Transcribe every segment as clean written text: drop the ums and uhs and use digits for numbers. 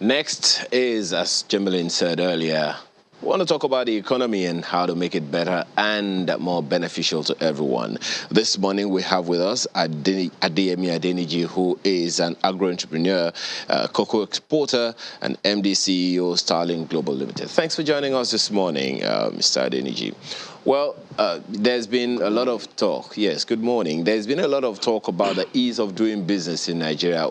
Next is, as Jimbalin said earlier, we want to talk about the economy and how to make it better and more beneficial to everyone. This morning we have with us Adeyemi Adeniji, who is an agro-entrepreneur, cocoa exporter, and MD CEO Starling Global Limited. Thanks for joining us this morning, Mr. Adeniji. Well, there's been a lot of talk. Yes, good morning. There's been a lot of talk about the ease of doing business in Nigeria.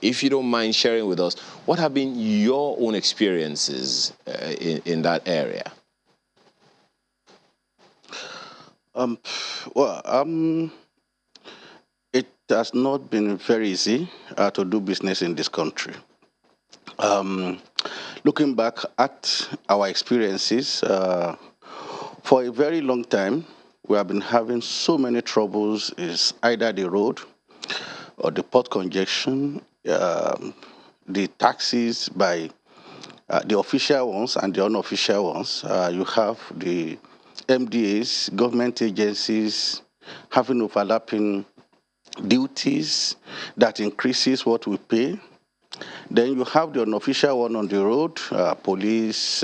If you don't mind sharing with us, what have been your own experiences in that area? It has not been very easy to do business in this country. Looking back at our experiences, for a very long time, we have been having so many troubles. It's either the road or the port congestion, the taxes by the official ones and the unofficial ones. You have the MDAs, government agencies, having overlapping duties that increases what we pay. Then you have the unofficial one on the road, police,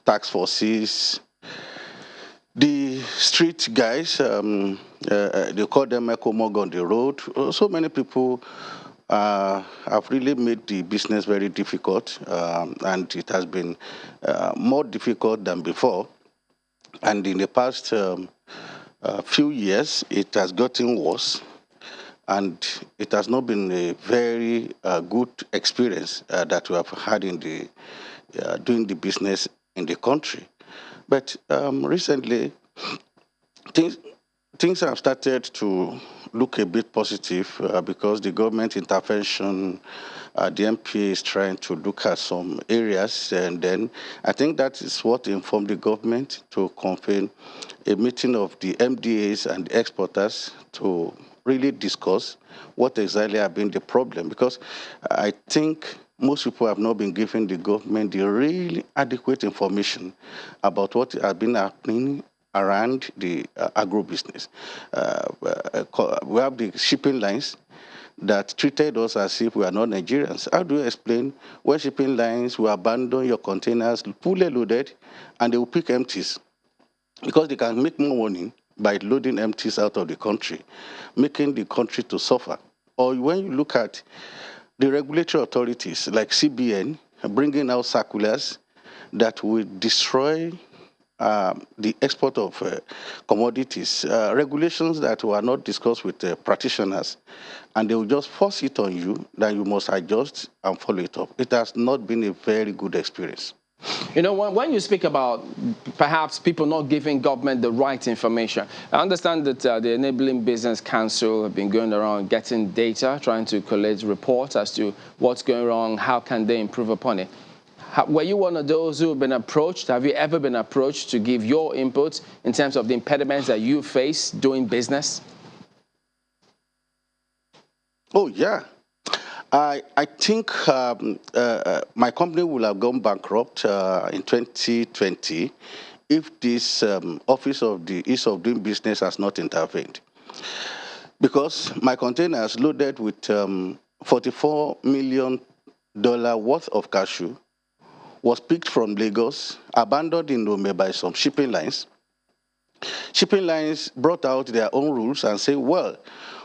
tax forces, the street guys, they call them Ecomog on the road. So many people have really made the business very difficult, and it has been more difficult than before. And in the past few years, it has gotten worse, and it has not been a very good experience that we have had in the doing the business in the country. But recently, things have started to look a bit positive because the government intervention, the MPA is trying to look at some areas, and then I think that is what informed the government to convene a meeting of the MDAs and the exporters to really discuss what exactly have been the problem, because I think most people have not been giving the government the really adequate information about what has been happening around the agro-business. We have the shipping lines that treated us as if we are not Nigerians. How do you explain when shipping lines will abandon your containers fully loaded and they will pick empties because they can make more money by loading empties out of the country, making the country to suffer? Or when you look at the regulatory authorities like CBN bringing out circulars that will destroy the export of commodities, regulations that were not discussed with practitioners, and they will just force it on you, that you must adjust and follow it up. It has not been a very good experience. You know, when you speak about perhaps people not giving government the right information, I understand that the Enabling Business Council have been going around getting data, trying to collect reports as to what's going wrong, how can they improve upon it. Were you one of those who have been approached? Have you ever been approached to give your input in terms of the impediments that you face doing business? Oh, yeah. I think my company will have gone bankrupt in 2020 if this Office of the Ease of Doing Business has not intervened. Because my containers loaded with $44 million worth of cashew was picked from Lagos, abandoned in Nome by some shipping lines. Shipping lines brought out their own rules and said, well,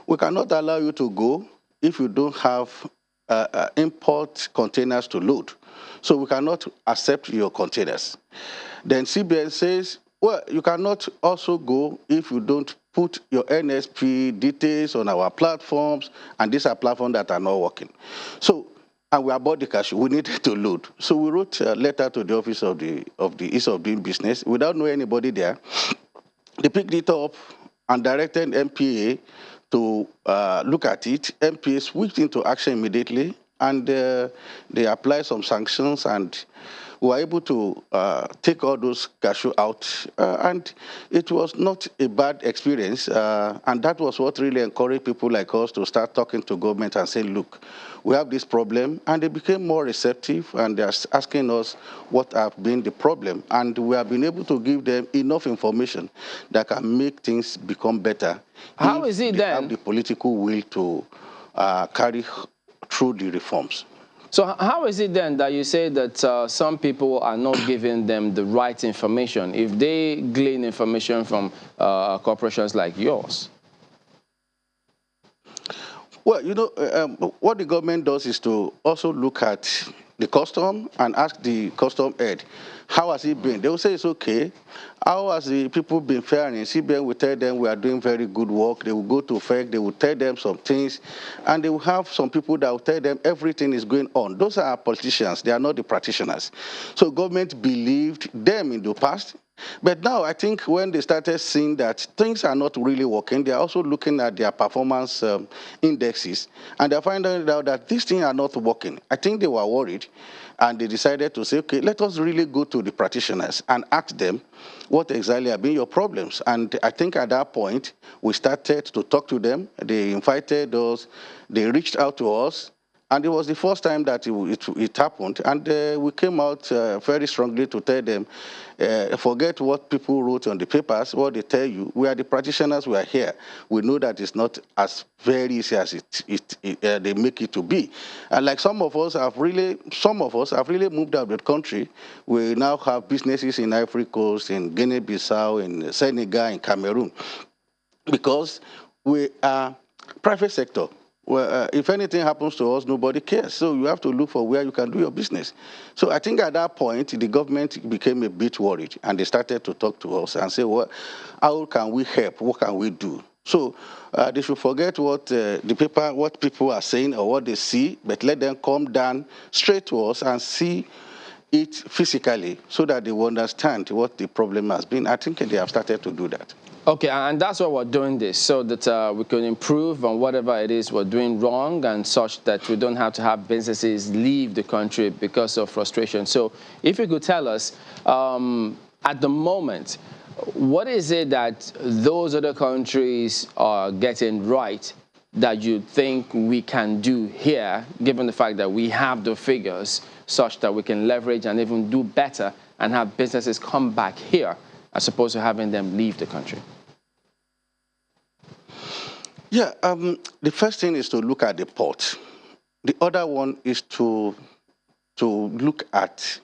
we cannot allow you to go if you don't have import containers to load. So we cannot accept your containers. Then CBN says, well, you cannot also go if you don't put your NSP details on our platforms, and these are platforms that are not working. So, and we are about the cash, we needed to load. So we wrote a letter to the Office of the Ease of Doing Business without knowing anybody there. They picked it up and directed MPA to look at it. MPA switched into action immediately, and they applied some sanctions, and we were able to take all those cashew out, and it was not a bad experience, and that was what really encouraged people like us to start talking to government and saying, look, we have this problem, and they became more receptive, and they're asking us what have been the problem, and we have been able to give them enough information that can make things become better. How is it then? Have the political will to carry through the reforms. So how is it then that you say that some people are not giving them the right information if they glean information from corporations like yours? Well, what the government does is to also look at the custom and ask the custom head, how has it been? They will say it's okay. How has the people been faring? CBN will tell them we are doing very good work. They will go to FEC, they will tell them some things, and they will have some people that will tell them everything is going on. Those are politicians, they are not the practitioners. So government believed them in the past. But now I think when they started seeing that things are not really working, they're also looking at their performance indexes, and they're finding out that these things are not working. I think they were worried, and they decided to say, okay, let us really go to the practitioners and ask them what exactly have been your problems. And I think at that point, we started to talk to them. They invited us, they reached out to us, and it was the first time that it happened. And we came out very strongly to tell them, forget what people wrote on the papers, what they tell you. We are the practitioners, we are here. We know that it's not as very easy as they make it to be. And like some of us have really moved out of the country. We now have businesses in Ivory Coast, in Guinea-Bissau, in Senegal, in Cameroon, because we are private sector. Well, if anything happens to us, nobody cares. So you have to look for where you can do your business. So I think at that point, the government became a bit worried, and they started to talk to us and say, well, how can we help? What can we do? So they should forget what what people are saying or what they see, but let them come down straight to us and see it physically so that they will understand what the problem has been. I think they have started to do that. Okay, and that's why we're doing this, so that we can improve on whatever it is we're doing wrong, and such that we don't have to have businesses leave the country because of frustration. So if you could tell us, at the moment, what is it that those other countries are getting right that you think we can do here, given the fact that we have the figures such that we can leverage and even do better and have businesses come back here as opposed to having them leave the country? Yeah, the first thing is to look at the port. The other one is to look at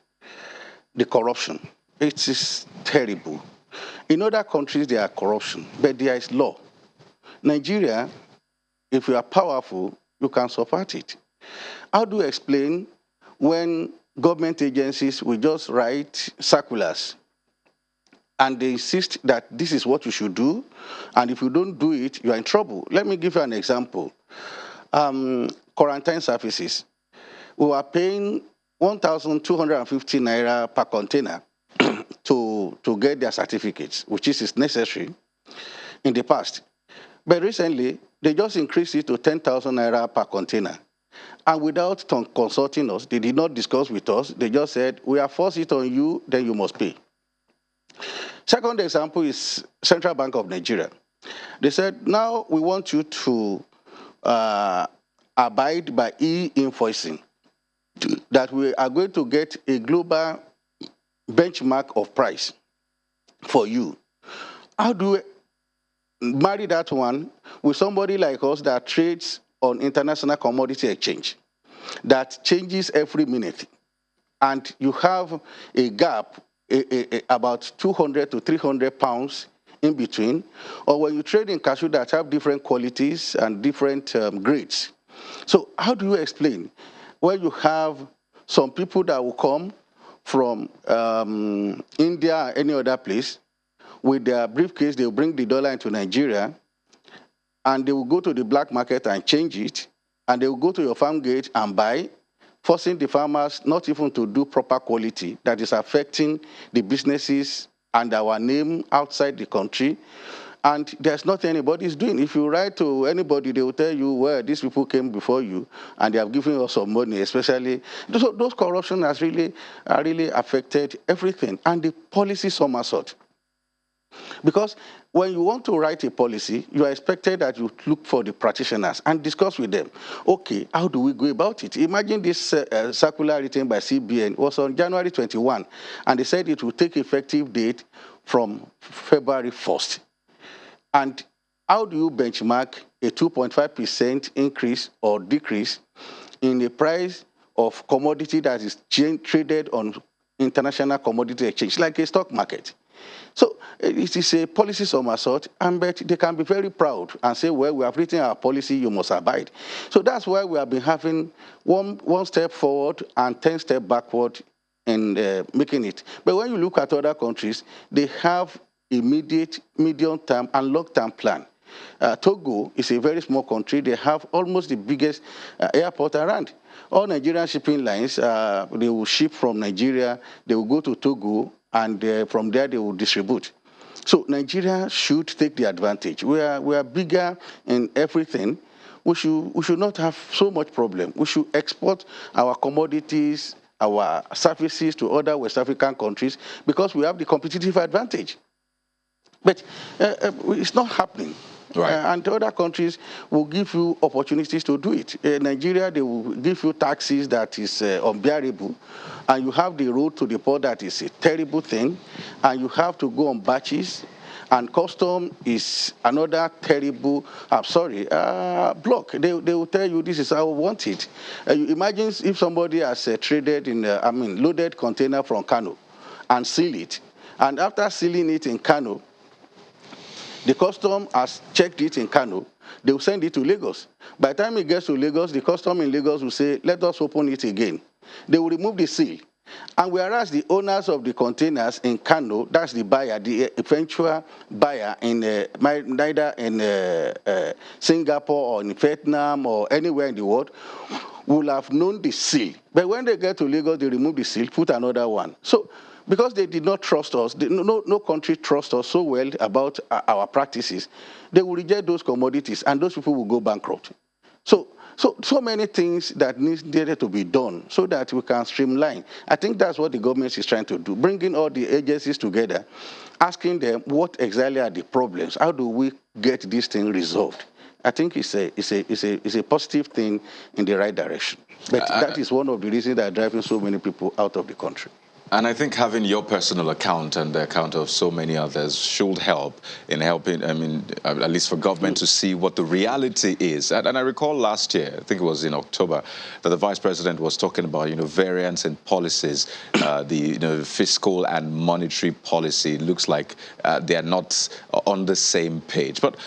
the corruption. It is terrible. In other countries, there are corruption, but there is law. Nigeria, if you are powerful, you can support it. How do you explain when government agencies will just write circulars and they insist that this is what you should do, and if you don't do it, you are in trouble? Let me give you an example. Quarantine services. We were paying 1,250 naira per container to get their certificates, which is necessary in the past. But recently, they just increased it to 10,000 naira per container. And without consulting us, they did not discuss with us. They just said, we have forced it on you, then you must pay. Second example is Central Bank of Nigeria. They said, now we want you to abide by e-invoicing, that we are going to get a global benchmark of price for you. How do we marry that one with somebody like us that trades on international commodity exchange, that changes every minute, and you have a gap about 200 to 300 pounds in between? Or when you trade in cashew that have different qualities and different grades. So how do you explain when you have some people that will come from India or any other place with their briefcase, they will bring the dollar into Nigeria, and they will go to the black market and change it, and they will go to your farm gate and buy, forcing the farmers not even to do proper quality, that is affecting the businesses and our name outside the country. And there's nothing anybody is doing. If you write to anybody, they will tell you, well, these people came before you and they have given us some money, especially. Those corruption has really affected everything. And the policy somersault. Because when you want to write a policy, you are expected that you look for the practitioners and discuss with them. Okay, how do we go about it? Imagine this circular written by CBN was on January 21, and they said it will take effective date from February 1st. And how do you benchmark a 2.5% increase or decrease in a price of commodity that is traded on international commodity exchange, like a stock market. So it is a policy somersault, and but they can be very proud and say, well, we have written our policy, you must abide. So that's why we have been having one step forward and 10 steps backward in making it. But when you look at other countries, they have immediate, medium-term, and long-term plan. Togo is a very small country. They have almost the biggest airport around. All Nigerian shipping lines, they will ship from Nigeria, they will go to Togo, and from there they will distribute. So Nigeria should take the advantage. We are bigger in everything. We should not have so much problem. We should export our commodities, our services to other West African countries because we have the competitive advantage. But it's not happening. Right. And other countries will give you opportunities to do it. In Nigeria, they will give you taxes that is unbearable, and you have the road to the port that is a terrible thing, and you have to go on batches, and custom is another terrible, block. They will tell you this is how we want it. You imagine if somebody has traded in, loaded container from Kano and seal it, and after sealing it in Kano, the custom has checked it in Kano, they will send it to Lagos. By the time it gets to Lagos, the custom in Lagos will say, let us open it again. They will remove the seal. And whereas the owners of the containers in Kano, that's the buyer, the eventual buyer in neither in Singapore or in Vietnam or anywhere in the world, will have known the seal. But when they get to Lagos, they remove the seal, put another one. So because they did not trust us, no country trusts us so well about our practices, they will reject those commodities and those people will go bankrupt. So many things that needed to be done so that we can streamline. I think that's what the government is trying to do, bringing all the agencies together, asking them what exactly are the problems, how do we get this thing resolved. I think it's a positive thing in the right direction. But that is one of the reasons that are driving so many people out of the country. And I think having your personal account and the account of so many others should help in helping, at least for government to see what the reality is. And I recall last year, I think it was in October, that the Vice President was talking about, variance in policies, the fiscal and monetary policy. It looks like they are not on the same page. But,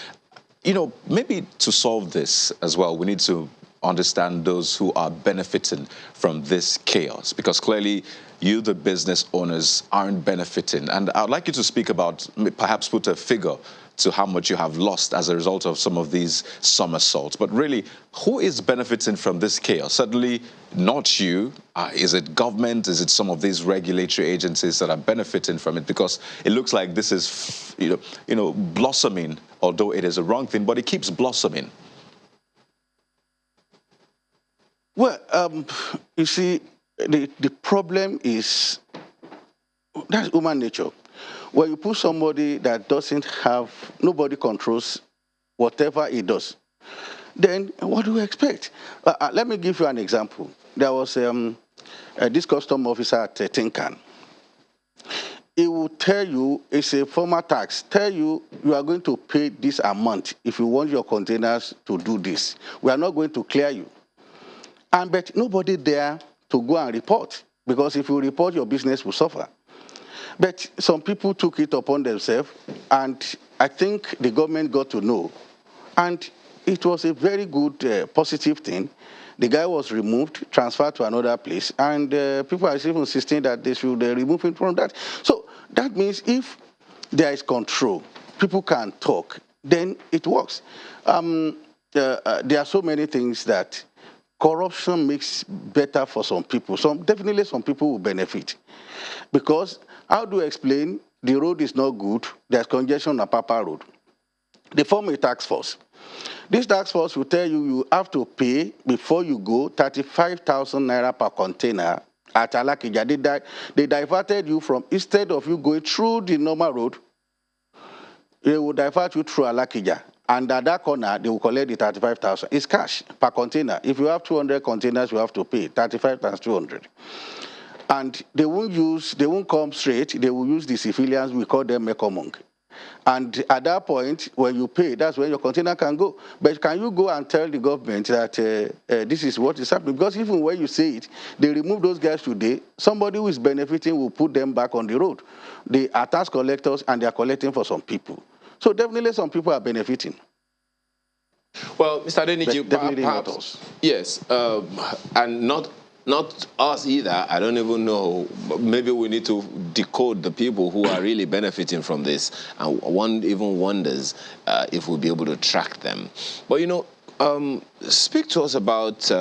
maybe to solve this as well, we need to understand those who are benefiting from this chaos, because clearly you, the business owners, aren't benefiting. And I'd like you to speak about, perhaps put a figure to how much you have lost as a result of some of these somersaults. But really, who is benefiting from this chaos? Certainly not you. Is it government? Is it some of these regulatory agencies that are benefiting from it? Because it looks like this is, blossoming, although it is a wrong thing, but it keeps blossoming. Well, you see, the problem is, that's human nature. When you put somebody that doesn't have, nobody controls whatever he does, then what do we expect? Let me give you an example. There was this custom officer at Tinkan. He will tell you, it's a formal tax, tell you, you are going to pay this amount if you want your containers to do this. We are not going to clear you. But nobody there to go and report, because if you report, your business will suffer. But some people took it upon themselves, and I think the government got to know. And it was a very good, positive thing. The guy was removed, transferred to another place, and people are even insisting that they should remove him from that. So that means if there is control, people can talk, then it works. There are so many things that corruption makes better for some people. Definitely some people will benefit. Because how do you explain the road is not good, there's congestion on Papa Road? They form a task force. This task force will tell you you have to pay, before you go, 35,000 naira per container at Alakija. They diverted you from, instead of you going through the normal road, they will divert you through Alakija. And at that corner, they will collect the 35,000. It's cash per container. If you have 200 containers, you have to pay 35 times 200. And they won't come straight. They will use the civilians. We call them Mekomong. And at that point, when you pay, that's when your container can go. But can you go and tell the government that this is what is happening? Because even when you say it, they remove those guys today, somebody who is benefiting will put them back on the road. They are tax collectors and they are collecting for some people. So definitely some people are benefiting. Well, Mr. Deniji, Definitely not perhaps, us. yes, and not us either. I don't even know. Maybe we need to decode the people who are really benefiting from this, and one even wonders if we'll be able to track them. But speak to us about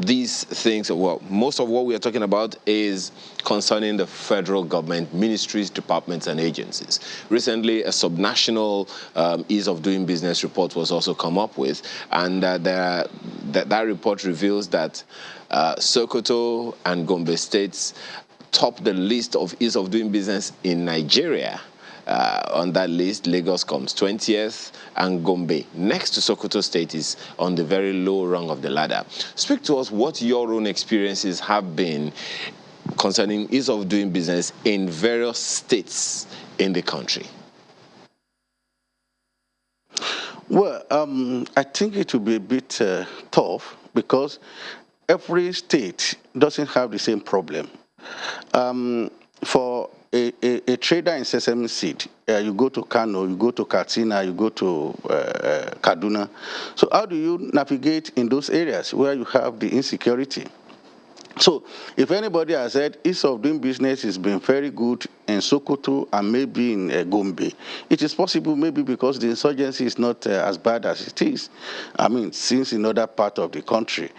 these things. Well, most of what we are talking about is concerning the federal government, ministries, departments, and agencies. Recently, a subnational ease of doing business report was also come up with, and that report reveals that Sokoto and Gombe states top the list of ease of doing business in Nigeria. On that list, Lagos comes 20th, and Gombe, next to Sokoto State, is on the very low rung of the ladder. Speak to us what your own experiences have been concerning ease of doing business in various states in the country. Well, I think it will be a bit tough because every state doesn't have the same problem. For a trader in sesame seed, you go to Kano, you go to Katsina, you go to Kaduna. So how do you navigate in those areas where you have the insecurity? So if anybody has said ease of doing business has been very good in Sokoto and maybe in Gombe, it is possible maybe because the insurgency is not as bad as it is. I mean, since in other part of the country.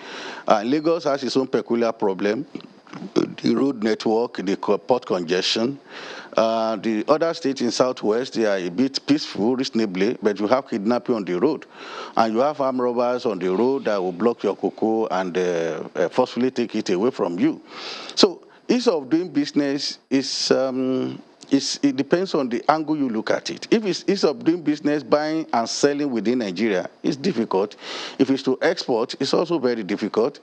Lagos has its own peculiar problem. The road network, the port congestion. The other states in Southwest, they are a bit peaceful, reasonably, but you have kidnapping on the road. And you have armed robbers on the road that will block your cocoa and forcefully take it away from you. So ease of doing business is it depends on the angle you look at it. If it's ease of doing business, buying and selling within Nigeria, it's difficult. If it's to export, it's also very difficult.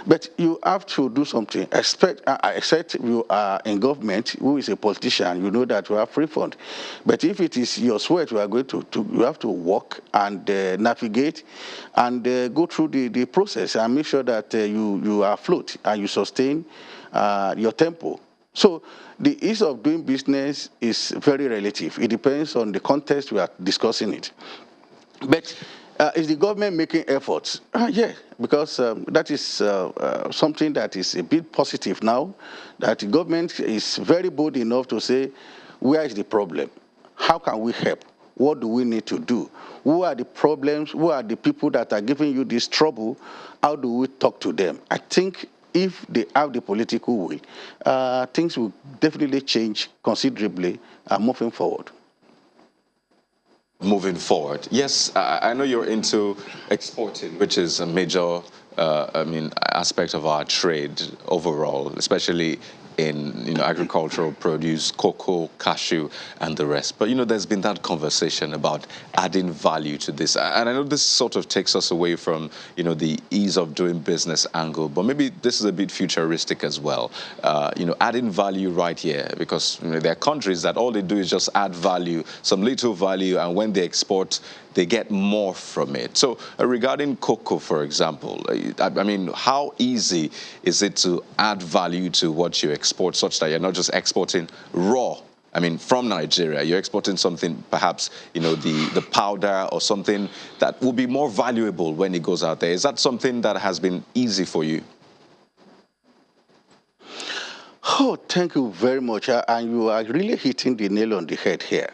But you have to do something. Except you are in government, who is a politician, you know that you have free fund. But if it is your sweat, you are going to you have to work and navigate and go through the process and make sure that you are afloat and you sustain your tempo. So the ease of doing business is very relative. It depends on the context we are discussing it. But is the government making efforts? Yeah, because that is something that is a bit positive now, that the government is very bold enough to say, where is the problem? How can we help? What do we need to do? Who are the problems? Who are the people that are giving you this trouble? How do we talk to them? I think if they have the political will, things will definitely change considerably moving forward. Moving forward, yes, I know you're into exporting, which is a major, aspect of our trade overall, especially in agricultural produce, cocoa, cashew, and the rest. But there's been that conversation about adding value to this, and I know this sort of takes us away from the ease of doing business angle, but maybe this is a bit futuristic as well. Adding value right here, because there are countries that all they do is just add value, some little value, and when they export, they get more from it. So regarding cocoa, for example, I mean, how easy is it to add value to what you export such that you're not just exporting raw? I mean, from Nigeria, you're exporting something, perhaps, the powder or something that will be more valuable when it goes out there. Is that something that has been easy for you? Oh, thank you very much. And you are really hitting the nail on the head here.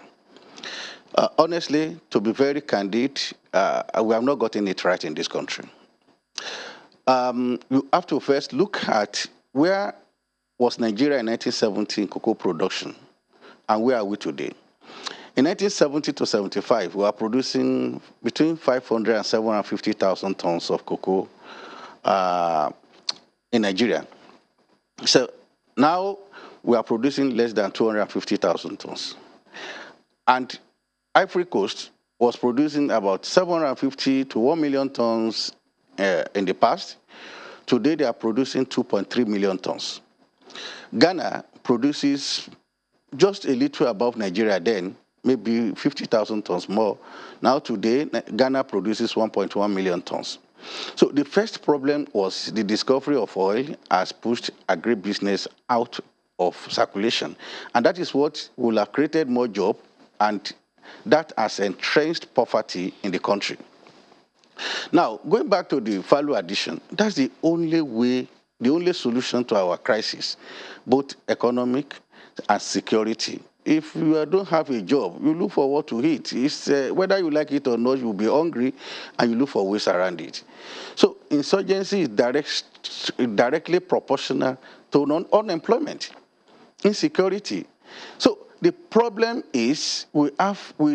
Honestly, to be very candid, we have not gotten it right in this country. You have to first look at where was Nigeria in 1970 in cocoa production and where are we today. In 1970 to 75, we were producing between 500 and 750,000 tons of cocoa in Nigeria. So now we are producing less than 250,000 tons. And Ivory Coast was producing about 750 to 1 million tons in the past. Today they are producing 2.3 million tons. Ghana produces just a little above Nigeria then, maybe 50,000 tons more. Now today, Ghana produces 1.1 million tons. So the first problem was the discovery of oil has pushed agribusiness out of circulation. And that is what will have created more jobs, and that has entrenched poverty in the country. Now, going back to the value addition, that's the only way, the only solution to our crisis, both economic and security. If you don't have a job, you look for what to eat. It's, whether you like it or not, you'll be hungry, and you look for ways around it. So insurgency is directly proportional to unemployment, insecurity. So the problem is we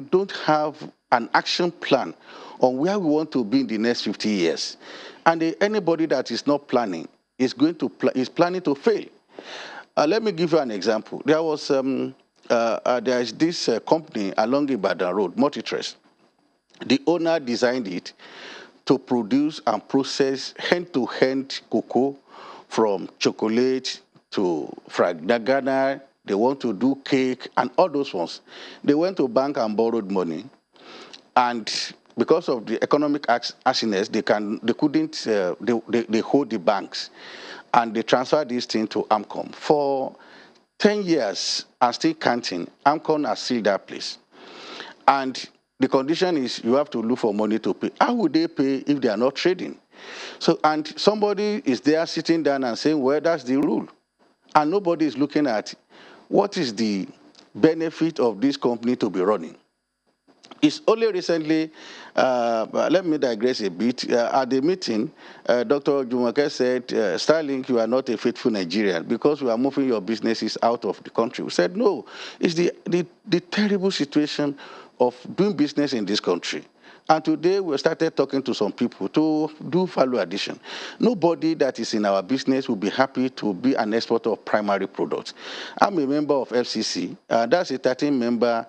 don't have an action plan on where we want to be in the next 50 years. And anybody that is not planning is planning to fail. Let me give you an example. There is this company along Ibadan Road, Multitrace. The owner designed it to produce and process hand-to-hand cocoa, from chocolate to fragagana. They want to do cake and all those ones. They went to bank and borrowed money, and because of the economic harshness, they hold the banks, and they transferred this thing to AMCOM. For 10 years, and still counting, AMCOM has sealed that place. And the condition is you have to look for money to pay. How would they pay if they are not trading? So, and somebody is there sitting down and saying, well, that's the rule. And nobody is looking at what is the benefit of this company to be running. It's only recently, let me digress a bit. At the meeting, Dr. Jumake said, Starlink, you are not a faithful Nigerian because we are moving your businesses out of the country. We said, no, it's the terrible situation of doing business in this country. And today we started talking to some people to do value addition. Nobody that is in our business will be happy to be an exporter of primary products. I'm a member of FCC. That's a 13-member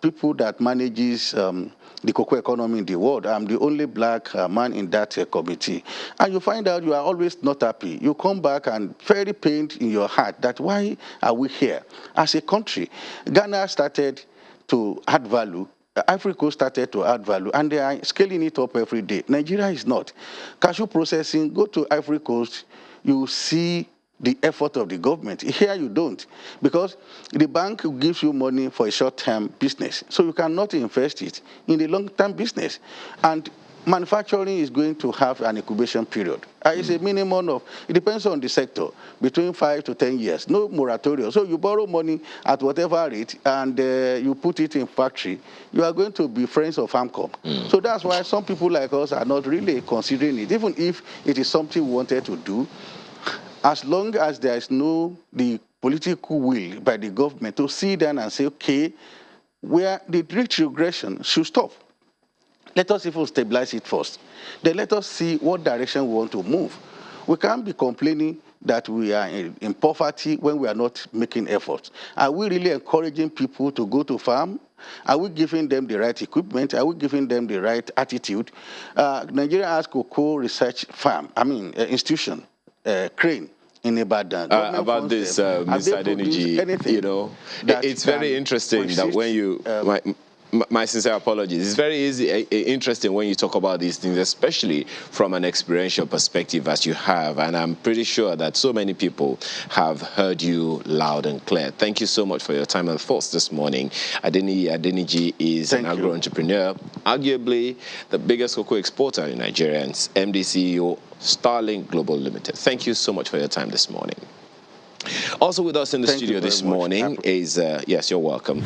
people that manages the cocoa economy in the world. I'm the only black man in that committee. And you find out you are always not happy. You come back and very pained in your heart that why are we here? As a country, Ghana started to add value. Ivory Coast started to add value, and they are scaling it up every day. Nigeria is not. Cashew processing, go to Ivory Coast, you see the effort of the government. Here you don't, because the bank gives you money for a short-term business, so you cannot invest it in the long-term business. And manufacturing is going to have an incubation period. It's a minimum of, it depends on the sector, between 5 to 10 years. No moratorium. So you borrow money at whatever rate and you put it in factory, you are going to be friends of AMCOM. So that's why some people like us are not really considering it, even if it is something we wanted to do. As long as there is the political will by the government to sit down and say, okay, where the rich regression should stop. Let us even stabilize it first. Then let us see what direction we want to move. We can't be complaining that we are in poverty when we are not making efforts. Are we really encouraging people to go to farm? Are we giving them the right equipment? Are we giving them the right attitude? Nigeria has cocoa research institution, Crane, in Ibadan. About this, Mr. Adeniji, you know, it's very interesting that when you... My sincere apologies. It's very interesting when you talk about these things, especially from an experiential perspective as you have. And I'm pretty sure that so many people have heard you loud and clear. Thank you so much for your time and thoughts this morning. Adeniji is an agro-entrepreneur, arguably the biggest cocoa exporter in Nigeria, and MD CEO, Starlink Global Limited. Thank you so much for your time this morning. Also with us in the studio this morning is, yes, you're welcome.